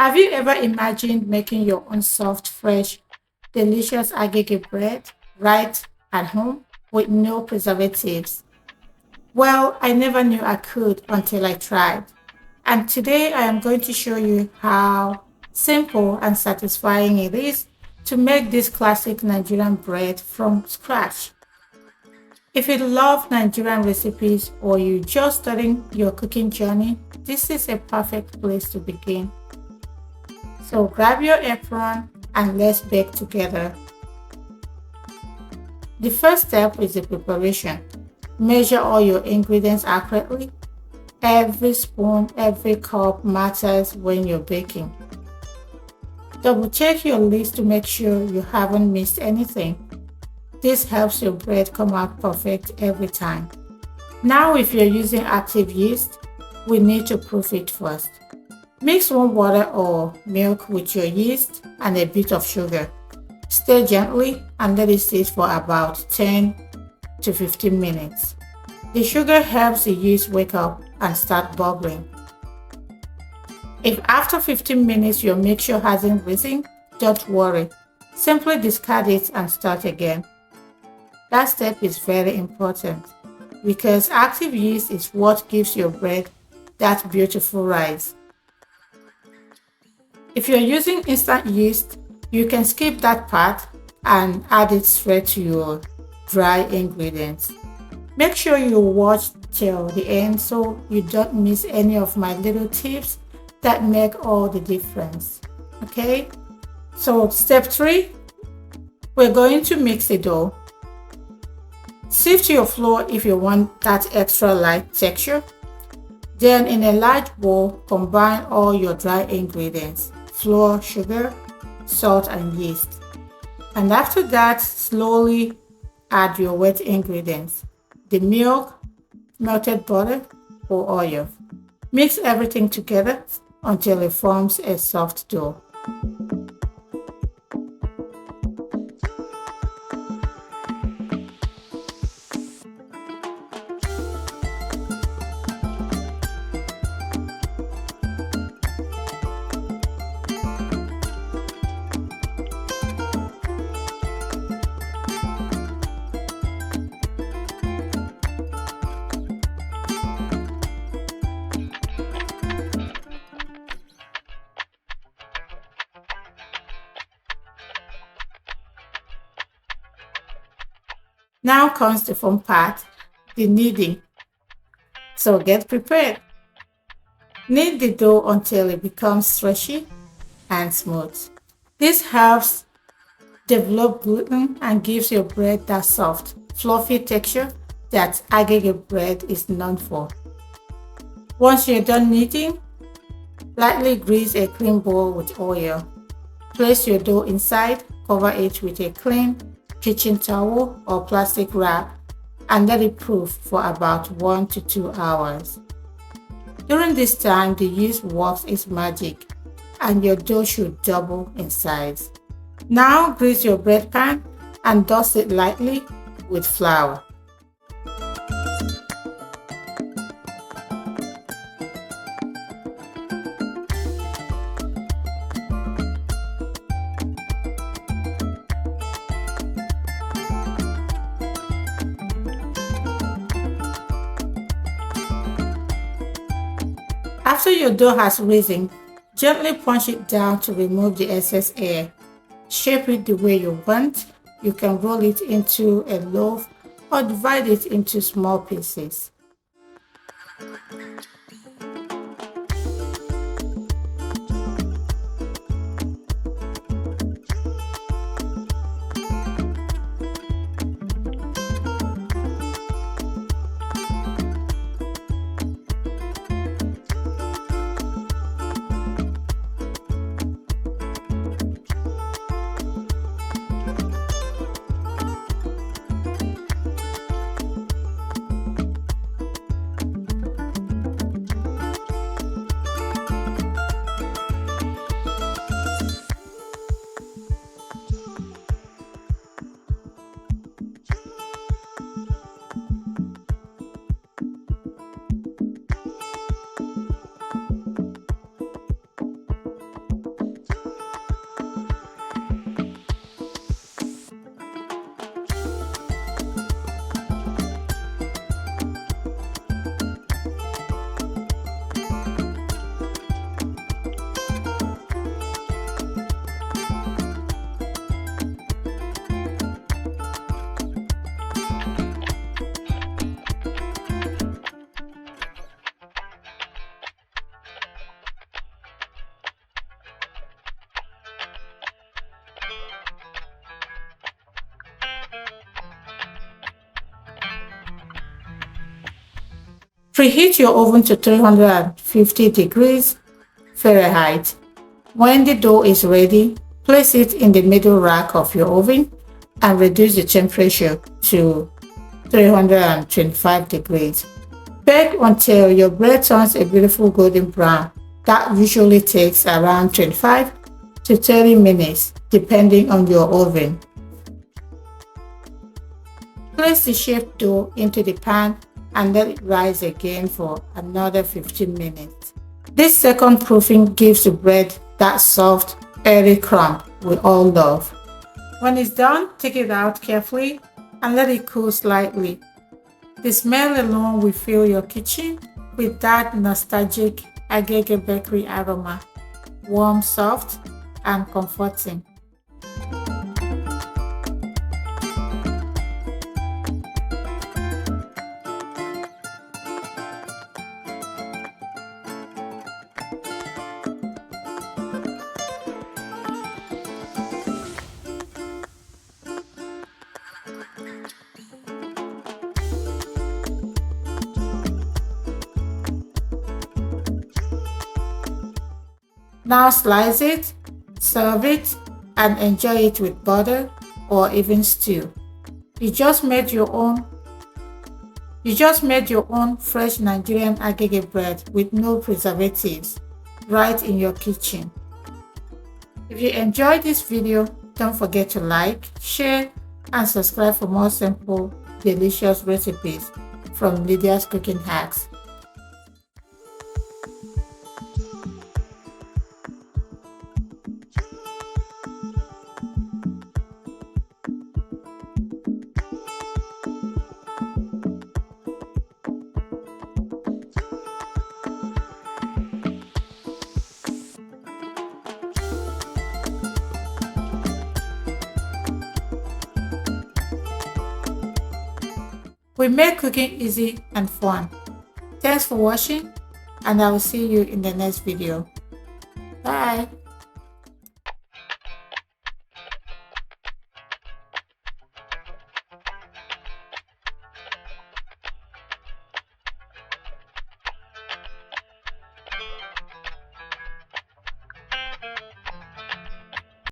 Have you ever imagined making your own soft, fresh, delicious agege bread right at home with no preservatives? Well, I never knew I could until I tried. And today I am going to show you how simple and satisfying it is to make this classic Nigerian bread from scratch. If you love Nigerian recipes or you just starting your cooking journey, this is a perfect place to begin. So grab your apron and let's bake together. The first step is the preparation. Measure all your ingredients accurately. Every spoon, every cup matters when you're baking. Double check your list to make sure you haven't missed anything. This helps your bread come out perfect every time. Now if you're using active yeast, we need to proof it first. Mix warm water or milk with your yeast and a bit of sugar. Stir gently and let it sit for about 10 to 15 minutes. The sugar helps the yeast wake up and start bubbling. If after 15 minutes your mixture hasn't risen, don't worry. Simply discard it and start again. That step is very important because active yeast is what gives your bread that beautiful rise. If you're using instant yeast, you can skip that part and add it straight to your dry ingredients. Make sure you watch till the end so you don't miss any of my little tips that make all the difference. Okay? So step 3, we're going to mix the dough. Sift your flour if you want that extra light texture. Then in a large bowl, combine all your dry ingredients, flour, sugar, salt and yeast. And after that, slowly add your wet ingredients, the milk, melted butter or oil. Mix everything together until it forms a soft dough. Now comes the fun part, the kneading. So get prepared. Knead the dough until it becomes stretchy and smooth. This helps develop gluten and gives your bread that soft, fluffy texture that agege bread is known for. Once you're done kneading, lightly grease a clean bowl with oil. Place your dough inside, cover it with a clean kitchen towel or plastic wrap and let it proof for about 1 to 2 hours. During this time, the yeast works its magic and your dough should double in size. Now grease your bread pan and dust it lightly with flour. After your dough has risen, gently punch it down to remove the excess air. Shape it the way you want. You can roll it into a loaf or divide it into small pieces. Preheat your oven to 350 degrees Fahrenheit. When the dough is ready, place it in the middle rack of your oven and reduce the temperature to 325 degrees. Bake until your bread turns a beautiful golden brown. That usually takes around 25 to 30 minutes depending on your oven. Place the shaped dough into the pan and let it rise again for another 15 minutes. This second proofing gives the bread that soft, airy crumb we all love. When it's done, take it out carefully and let it cool slightly. The smell alone will fill your kitchen with that nostalgic Agege bakery aroma, warm, soft, and comforting. Now slice it, serve it, and enjoy it with butter or even stew. You just made your own fresh Nigerian Agege bread with no preservatives right in your kitchen. If you enjoyed this video, don't forget to like, share, and subscribe for more simple, delicious recipes from Lydia's Cooking Hacks. We make cooking easy and fun. Thanks for watching, and I will see you in the next video. Bye.